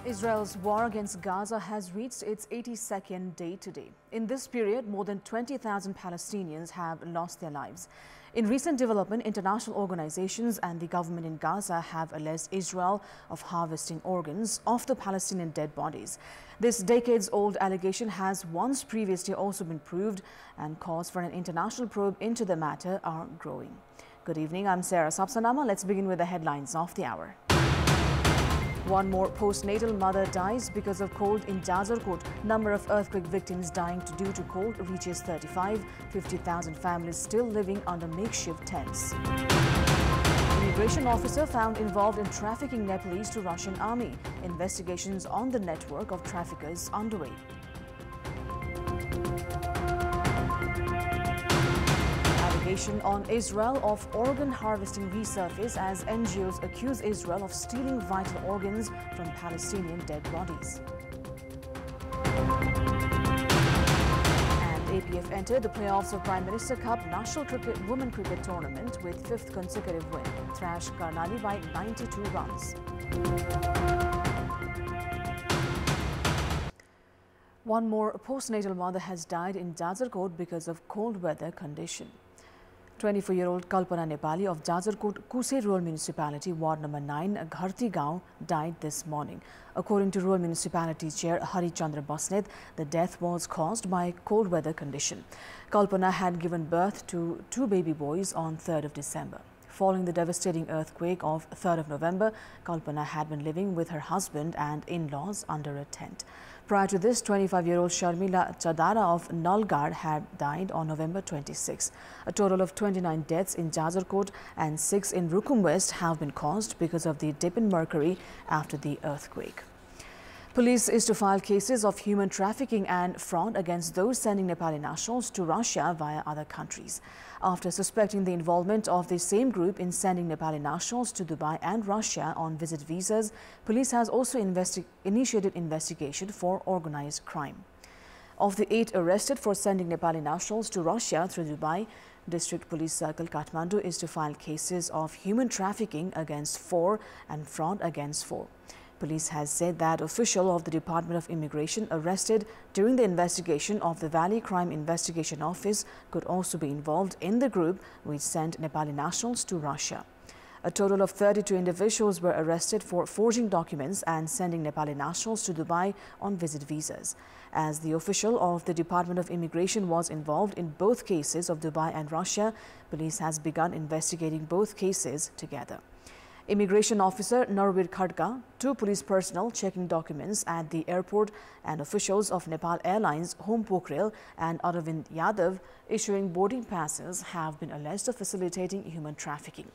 Israel's war against Gaza has reached its 82nd day today. In this period, more than 20,000 Palestinians have lost their lives. In recent development, international organizations and the government in Gaza have alleged Israel of harvesting organs of the Palestinian dead bodies. This decades-old allegation has once previously also been proved, and calls for an international probe into the matter are growing. Good evening, I'm Sarah Sapsanama. Let's begin with the headlines of the hour. One more postnatal mother dies because of cold in Jazarkot. Number of earthquake victims dying due to cold reaches 35. 50,000 families still living under makeshift tents. Immigration officer found involved in trafficking Nepalese to Russian army. Investigations on the network of traffickers underway. On Israel of organ harvesting resurface as NGOs accuse Israel of stealing vital organs from Palestinian dead bodies. And APF entered the playoffs of Prime Minister Cup National Women Cricket Tournament with fifth consecutive win. Thrashed Karnali by 92 runs. One more postnatal mother has died in Jazarkot because of cold weather condition. 24-year-old Kalpana Nepali of Jazarkot Kuse Rural Municipality, Ward number 9, Gharti Gaon, died this morning. According to Rural Municipality Chair Hari Chandra Basnet, the death was caused by cold weather condition. Kalpana had given birth to 2 baby boys on 3rd of December. Following the devastating earthquake of 3rd of November, Kalpana had been living with her husband and in-laws under a tent. Prior to this, 25-year-old Sharmila Chadara of Nalgarh had died on November 26. A total of 29 deaths in Jazarkot and 6 in Rukum West have been caused because of the dip in mercury after the earthquake. Police is to file cases of human trafficking and fraud against those sending Nepali nationals to Russia via other countries. After suspecting the involvement of the same group in sending Nepali nationals to Dubai and Russia on visit visas, police has also initiated investigation for organized crime. Of the 8 arrested for sending Nepali nationals to Russia through Dubai, District Police Circle Kathmandu is to file cases of human trafficking against 4 and fraud against 4. Police has said that official of the Department of Immigration arrested during the investigation of the Valley Crime Investigation Office could also be involved in the group which sent Nepali nationals to Russia. A total of 32 individuals were arrested for forging documents and sending Nepali nationals to Dubai on visit visas. As the official of the Department of Immigration was involved in both cases of Dubai and Russia, police has begun investigating both cases together. Immigration officer Narvir Khadka, 2 police personnel checking documents at the airport, and officials of Nepal Airlines Home Pokhrel and Aravind Yadav issuing boarding passes have been alleged of facilitating human trafficking.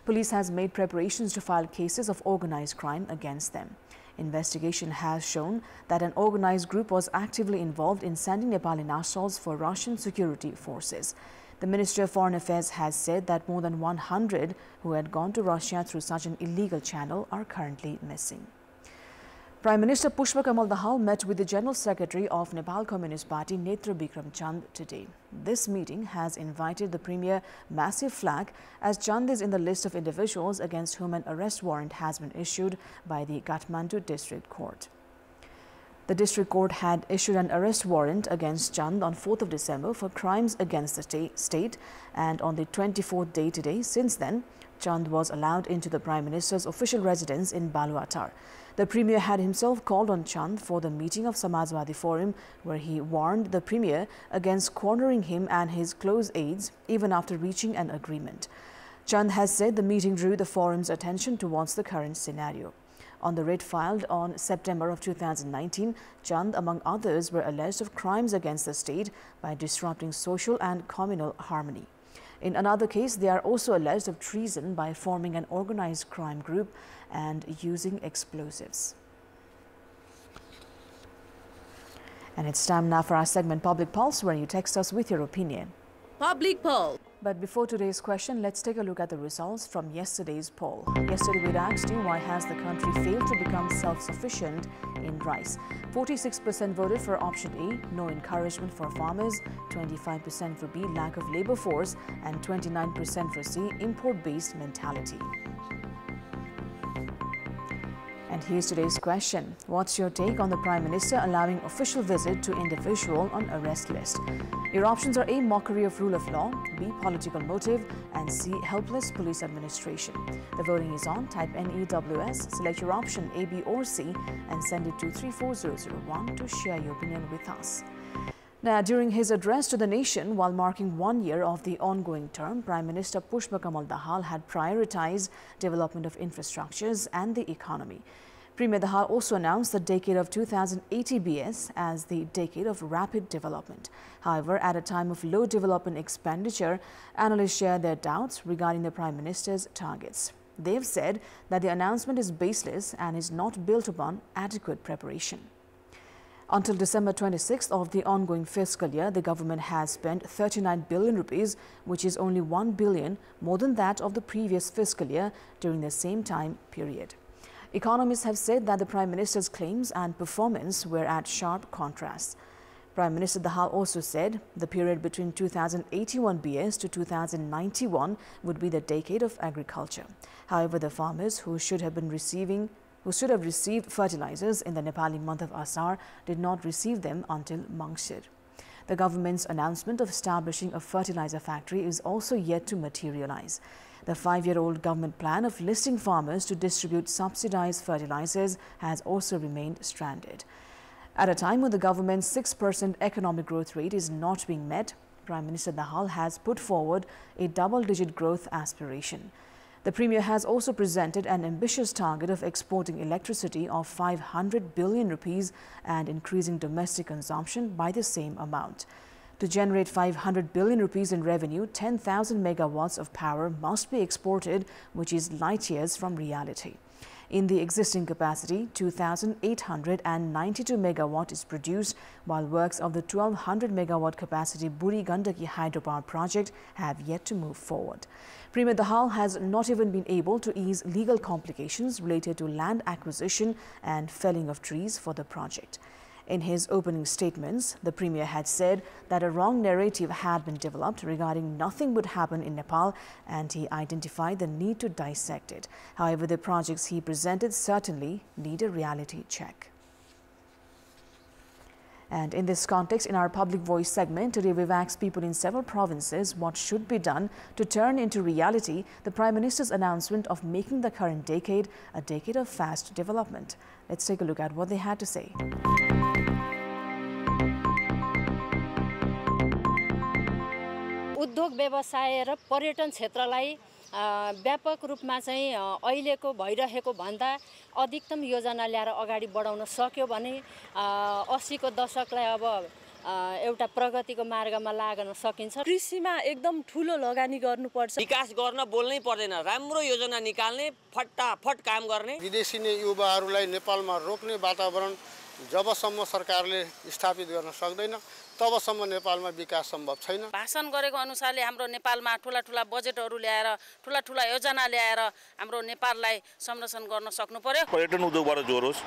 Police has made preparations to file cases of organized crime against them. Investigation has shown that an organized group was actively involved in sending Nepali nationals for Russian security forces. The Ministry of Foreign Affairs has said that more than 100 who had gone to Russia through such an illegal channel are currently missing. Prime Minister Pushpa Kamal Dahal met with the General Secretary of Nepal Communist Party Netra Bikram Chand today. This meeting has invited the Premier massive flag as Chand is in the list of individuals against whom an arrest warrant has been issued by the Kathmandu District Court. The district court had issued an arrest warrant against Chand on 4th of December for crimes against the state, and on the 24th day today. Since then, Chand was allowed into the Prime Minister's official residence in Baluatar. The Premier had himself called on Chand for the meeting of Samajwadi Forum, where he warned the Premier against cornering him and his close aides even after reaching an agreement. Chand has said the meeting drew the forum's attention towards the current scenario. On the writ filed on September of 2019, Chand, among others, were alleged of crimes against the state by disrupting social and communal harmony. In another case, they are also alleged of treason by forming an organized crime group and using explosives. And it's time now for our segment Public Pulse, where you text us with your opinion. Public Pulse. But before today's question, let's take a look at the results from yesterday's poll. Yesterday, we asked you, why has the country failed to become self-sufficient in rice? 46% voted for option A, no encouragement for farmers, 25% for B, lack of labor force, and 29% for C, import-based mentality. And And here's today's question. What's your take on the Prime Minister allowing official visit to individual on arrest list? Your options are A. Mockery of rule of law, B. Political motive, and C. Helpless police administration. The voting is on. Type NEWS, select your option A, B or C and send it to 34001 to share your opinion with us. Now, during his address to the nation while marking 1 year of the ongoing term, Prime Minister Pushpa Kamal Dahal had prioritized development of infrastructures and the economy. Premier Dahal also announced the decade of 2080 BS as the decade of rapid development. However, at a time of low development expenditure, analysts share their doubts regarding the Prime Minister's targets. They have said that the announcement is baseless and is not built upon adequate preparation. Until December 26th of the ongoing fiscal year, the government has spent 39 billion rupees, which is only 1 billion more than that of the previous fiscal year during the same time period. Economists have said that the Prime Minister's claims and performance were at sharp contrast. Prime Minister Dahal also said the period between 2081 BS to 2091 would be the decade of agriculture. However, the farmers who should have received fertilizers in the Nepali month of Asar did not receive them until Mangshir. The government's announcement of establishing a fertilizer factory is also yet to materialize. The 5-year-old government plan of listing farmers to distribute subsidized fertilizers has also remained stranded. At a time when the government's 6% economic growth rate is not being met, Prime Minister Dahal has put forward a double-digit growth aspiration. The Premier has also presented an ambitious target of exporting electricity of 500 billion rupees and increasing domestic consumption by the same amount. To generate 500 billion rupees in revenue, 10,000 megawatts of power must be exported, which is light years from reality. In the existing capacity, 2,892 megawatt is produced, while works of the 1,200 megawatt capacity Buri Gandaki hydropower project have yet to move forward. Premier Dahal has not even been able to ease legal complications related to land acquisition and felling of trees for the project. In his opening statements, the Premier had said that a wrong narrative had been developed regarding nothing would happen in Nepal, and he identified the need to dissect it. However, the projects he presented certainly need a reality check. And in this context, in our Public Voice segment, today we've asked people in several provinces what should be done to turn into reality the Prime Minister's announcement of making the current decade a decade of fast development. Let's take a look at what they had to say. उद्योग व्यवसाय र पर्यटन क्षेत्रलाई व्यापक रूपमा चाहिँ अहिलेको भइरहेको भन्दा अधिकतम योजना ल्याएर अगाडि बढाउन सक्यो भने 80 को दशकलाई अब एउटा प्रगतिको मार्गमा लाग्न सकिन्छ। कृषिमा एकदम ठूलो लगानी गर्नुपर्छ। विकास गर्न बोल्नै पर्दैन, राम्रो योजना निकाल्ने, फटाफट काम गर्ने। विदेशी युवाहरूलाई नेपालमा रोक्ने वातावरण जबसम्म सरकारले स्थापित गर्न सक्दैन तबसम्म नेपालमा विकास सम्भव छैन। भाषण गरेको अनुसारले हाम्रो नेपालमा ठूला बजेटहरु ल्याएर ठूला योजना ल्याएर हाम्रो नेपाललाई संरक्षण गर्न सक्नु पर्यो। पर्यटन उद्योगबाट जोडोस्,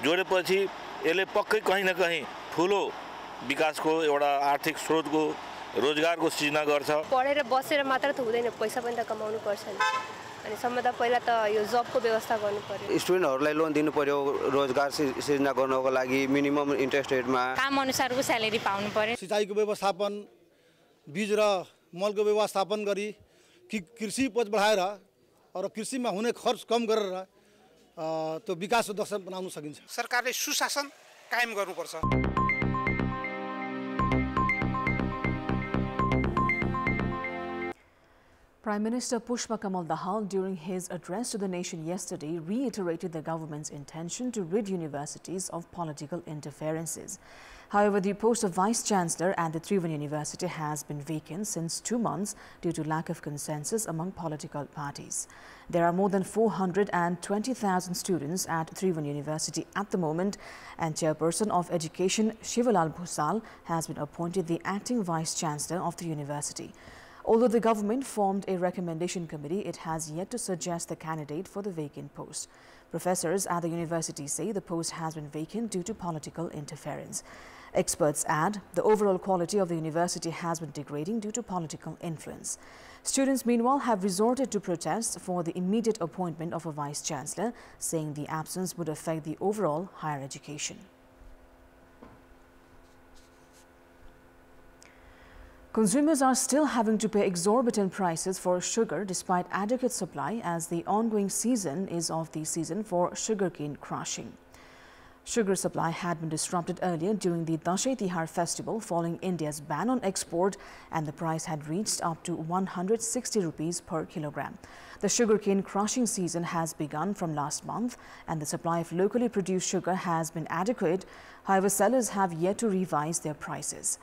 जोडेपछि यसले पक्कै कहीं न कहीं ठूलो विकासको एउटा आर्थिक स्रोतको रोजगारको सृजना गर्छ। पढेर बसेर मात्र त हुँदैन, पैसा पनि त कमाउनु पर्छ नि। अनि सम्बन्ध पहिला त यो जबको व्यवस्था गर्नु पर्यो। स्टुडेन्टहरुलाई लोन दिनु पर्यो, रोजगार सृजना गर्नको लागि मिनिमम इन्ट्रेस्ट रेटमा काम अनुसारको स्यालेरी पाउनु पर्यो। सिंचाइको व्यवस्थापन, बीज र मलको व्यवस्थापन गरी कृषि उपज बढाएर र कृषिमा हुने खर्च कम गरेर त्यो विकासको दर्शन बनाउन सकिन्छ। सरकारले सुशासन कायम गर्नुपर्छ। Prime Minister Pushpa Kamal Dahal, during his address to the nation yesterday, reiterated the government's intention to rid universities of political interferences. However, the post of Vice-Chancellor at the Tribhuvan University has been vacant since 2 months due to lack of consensus among political parties. There are more than 420,000 students at Tribhuvan University at the moment, and Chairperson of Education Shivalal Bhusal has been appointed the acting Vice-Chancellor of the university. Although the government formed a recommendation committee, it has yet to suggest the candidate for the vacant post. Professors at the university say the post has been vacant due to political interference. Experts add the overall quality of the university has been degrading due to political influence. Students, meanwhile, have resorted to protests for the immediate appointment of a vice-chancellor, saying the absence would affect the overall higher education. Consumers are still having to pay exorbitant prices for sugar despite adequate supply, as the ongoing season is off the season for sugarcane crushing. Sugar supply had been disrupted earlier during the Dashain Tihar festival following India's ban on export, and the price had reached up to 160 rupees per kilogram. The sugarcane crushing season has begun from last month, and the supply of locally produced sugar has been adequate. However, sellers have yet to revise their prices.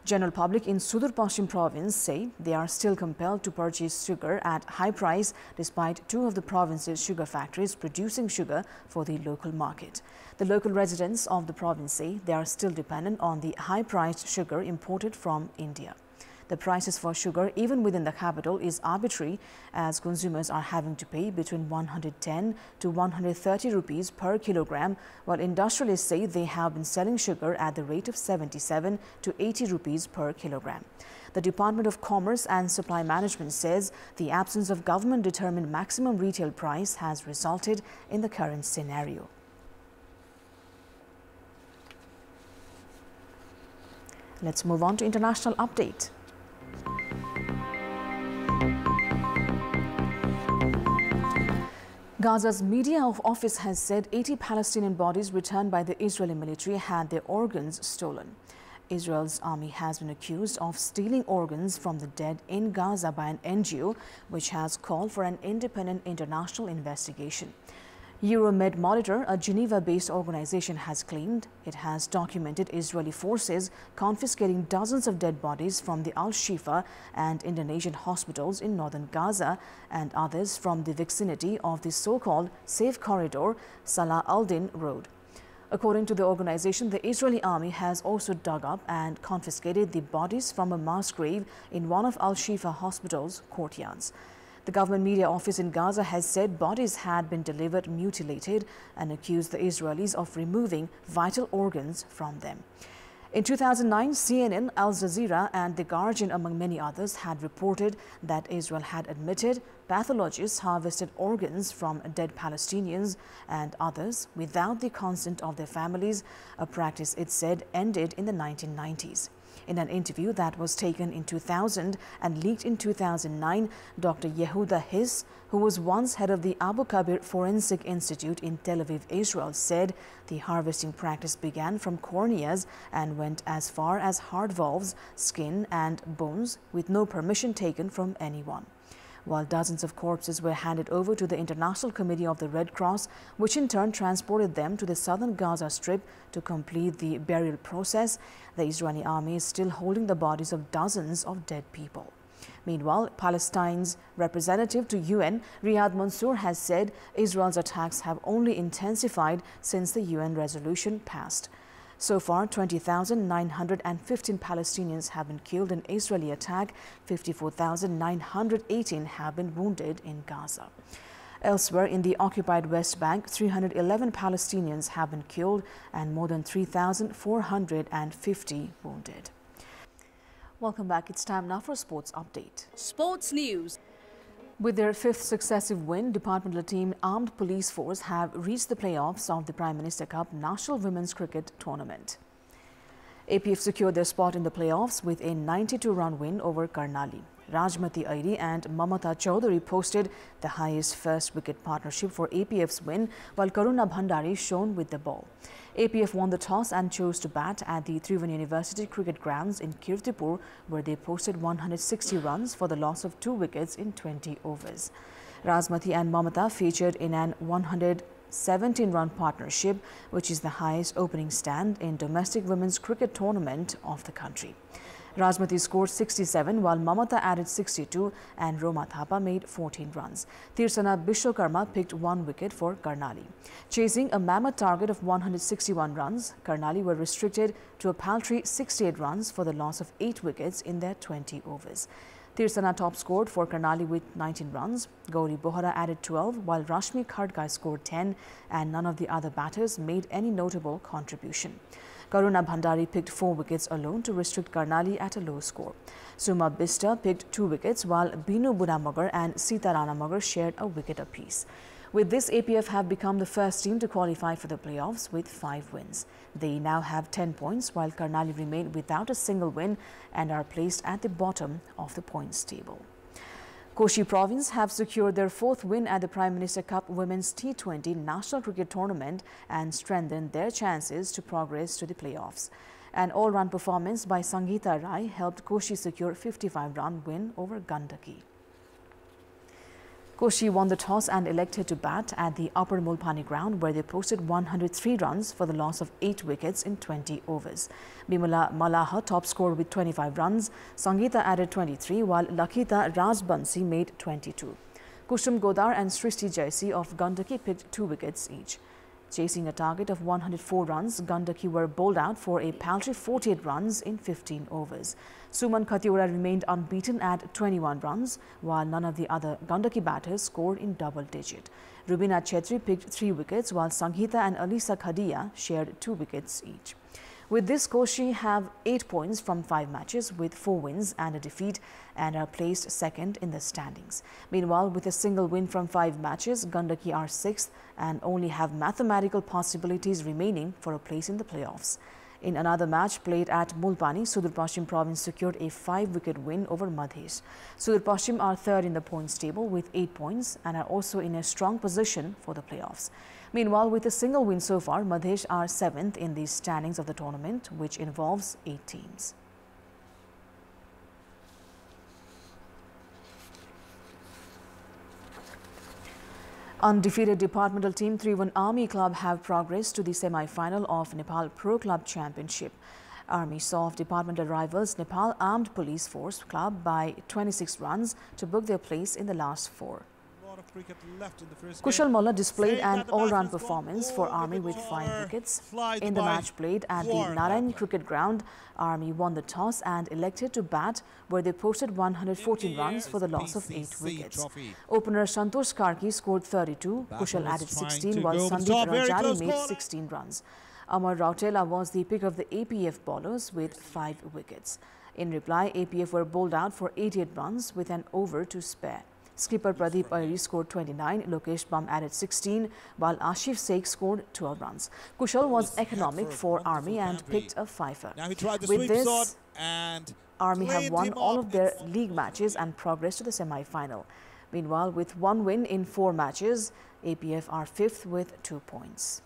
General public in Sudur Pashchim province say they are still compelled to purchase sugar at high price despite two of the province's sugar factories producing sugar for the local market. The local residents of the province say they are still dependent on the high-priced sugar imported from India. The prices for sugar, even within the capital, is arbitrary, as consumers are having to pay between 110 to 130 rupees per kilogram, while industrialists say they have been selling sugar at the rate of 77 to 80 rupees per kilogram. The Department of Commerce and Supply Management says the absence of government-determined maximum retail price has resulted in the current scenario. Let's move on to international update. Gaza's media office has said 80 Palestinian bodies returned by the Israeli military had their organs stolen. Israel's army has been accused of stealing organs from the dead in Gaza by an NGO, which has called for an independent international investigation. Euromed Monitor, a Geneva-based organization, has claimed it has documented Israeli forces confiscating dozens of dead bodies from the Al-Shifa and Indonesian hospitals in northern Gaza and others from the vicinity of the so-called Safe Corridor, Salah al-Din Road. According to the organization, the Israeli army has also dug up and confiscated the bodies from a mass grave in one of Al-Shifa hospital's courtyards. The government media office in Gaza has said bodies had been delivered mutilated and accused the Israelis of removing vital organs from them. In 2009, CNN, Al Jazeera and The Guardian, among many others, had reported that Israel had admitted pathologists harvested organs from dead Palestinians and others without the consent of their families, a practice it said ended in the 1990s. In an interview that was taken in 2000 and leaked in 2009, Dr. Yehuda Hiss, who was once head of the Abu Kabir Forensic Institute in Tel Aviv, Israel, said the harvesting practice began from corneas and went as far as heart valves, skin and bones, with no permission taken from anyone. While dozens of corpses were handed over to the International Committee of the Red Cross, which in turn transported them to the southern Gaza Strip to complete the burial process, the Israeli army is still holding the bodies of dozens of dead people. Meanwhile, Palestine's representative to UN, Riyad Mansour, has said Israel's attacks have only intensified since the UN resolution passed. So far, 20,915 Palestinians have been killed in Israeli attack. 54,918 have been wounded in Gaza. Elsewhere in the occupied West Bank, 311 Palestinians have been killed and more than 3,450 wounded. Welcome back. It's time now for a sports update. Sports news. With their fifth successive win, departmental team Armed Police Force have reached the playoffs of the Prime Minister Cup National Women's Cricket Tournament. APF secured their spot in the playoffs with a 92-run win over Karnali. Rajmati Airi and Mamata Chaudhary posted the highest first wicket partnership for APF's win, while Karuna Bhandari shone with the ball. APF won the toss and chose to bat at the Tribhuvan University Cricket Grounds in Kantipur, where they posted 160 runs for the loss of 2 wickets in 20 overs. Rajmati and Mamata featured in an 117-run partnership, which is the highest opening stand in domestic women's cricket tournament of the country. Rajmati scored 67, while Mamata added 62 and Roma Thapa made 14 runs. Tirsana Bishwakarma picked 1 wicket for Karnali. Chasing a mammoth target of 161 runs, Karnali were restricted to a paltry 68 runs for the loss of 8 wickets in their 20 overs. Tirsana top scored for Karnali with 19 runs. Gauri Bohra added 12, while Rashmi Khadgai scored 10, and none of the other batters made any notable contribution. Karuna Bhandari picked 4 wickets alone to restrict Karnali at a low score. Suma Bista picked 2 wickets while Binu Budamagar and Sita Ranamagar shared a wicket apiece. With this, APF have become the first team to qualify for the playoffs with 5 wins. They now have 10 points while Karnali remain without a single win and are placed at the bottom of the points table. Koshi Province have secured their 4th win at the Prime Minister Cup Women's T20 National Cricket Tournament and strengthened their chances to progress to the playoffs. An all-round performance by Sangeeta Rai helped Koshi secure 55-run win over Gandaki. Koshi won the toss and elected to bat at the Upper Mulpani ground where they posted 103 runs for the loss of 8 wickets in 20 overs. Bimala Malaha top scored with 25 runs. Sangeeta added 23 while Lakita Rajbansi made 22. Kushum Godar and Srishti Jaisi of Gandaki picked 2 wickets each. Chasing a target of 104 runs, Gandaki were bowled out for a paltry 48 runs in 15 overs. Suman Khatiora remained unbeaten at 21 runs, while none of the other Gandaki batters scored in double digit. Rubina Chetri picked 3 wickets, while Sangeeta and Alisa Khadia shared 2 wickets each. With this, Koshi have 8 points from 5 matches with 4 wins and a defeat and are placed second in the standings. Meanwhile, with a single win from 5 matches, Gandaki are 6th and only have mathematical possibilities remaining for a place in the playoffs. In another match played at Mulpani, Sudur Pashchim Province secured a 5-wicket win over Madhesh. Sudur Pashchim are 3rd in the points table with 8 points and are also in a strong position for the playoffs. Meanwhile, with a single win so far, Madhesh are 7th in the standings of the tournament, which involves 8 teams. Undefeated departmental team 3-1 Army Club have progressed to the semi-final of Nepal Pro Club Championship. Army saw off departmental rivals Nepal Armed Police Force Club by 26 runs to book their place in the last 4. Kushal Molla displayed an all-round performance for Army with 5 wickets. In the match played at the Narayan Cricket Ground, Army won the toss and elected to bat, where they posted 114 runs for the loss of 8 wickets. Opener Santosh Karki scored 32, Kushal added 16, while Sandeep Rajali made 16 runs. Amar Rautela was the pick of the APF bowlers with 5 wickets. In reply, APF were bowled out for 88 runs with an over to spare. Skipper Pradeep Ayri scored 29, Lokesh Bam added 16, while Ashif Sheikh scored 12 runs. Kushal was economic for Army and picked a fifer. With this, Army have won all of their league matches and progressed to the semi-final. Meanwhile, with 1 win in 4 matches, APF are 5th with 2 points.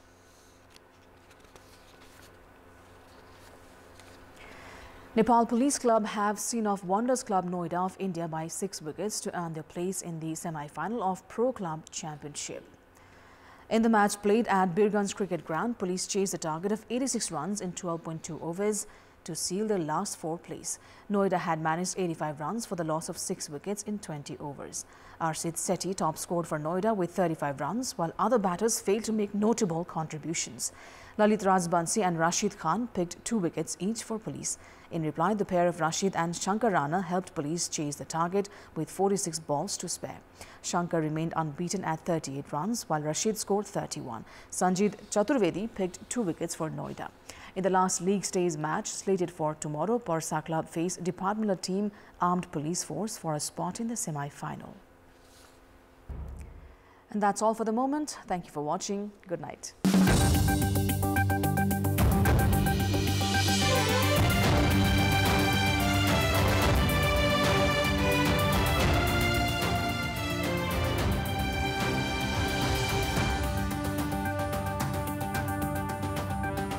Nepal Police Club have seen off Wonders Club Noida of India by 6 wickets to earn their place in the semi-final of Pro Club Championship. In the match played at Birganj Cricket Ground, police chased a target of 86 runs in 12.2 overs to seal their last 4 place. Noida had managed 85 runs for the loss of 6 wickets in 20 overs. Arshid Sethi top scored for Noida with 35 runs, while other batters failed to make notable contributions. Lalit Rajbansi and Rashid Khan picked 2 wickets each for police. In reply, the pair of Rashid and Shankar Rana helped police chase the target with 46 balls to spare. Shankar remained unbeaten at 38 runs, while Rashid scored 31. Sanjit Chaturvedi picked 2 wickets for Noida. In the last league stage match slated for tomorrow, Parsa Club face departmental team Armed Police Force for a spot in the semi-final. And that's all for the moment. Thank you for watching. Good night.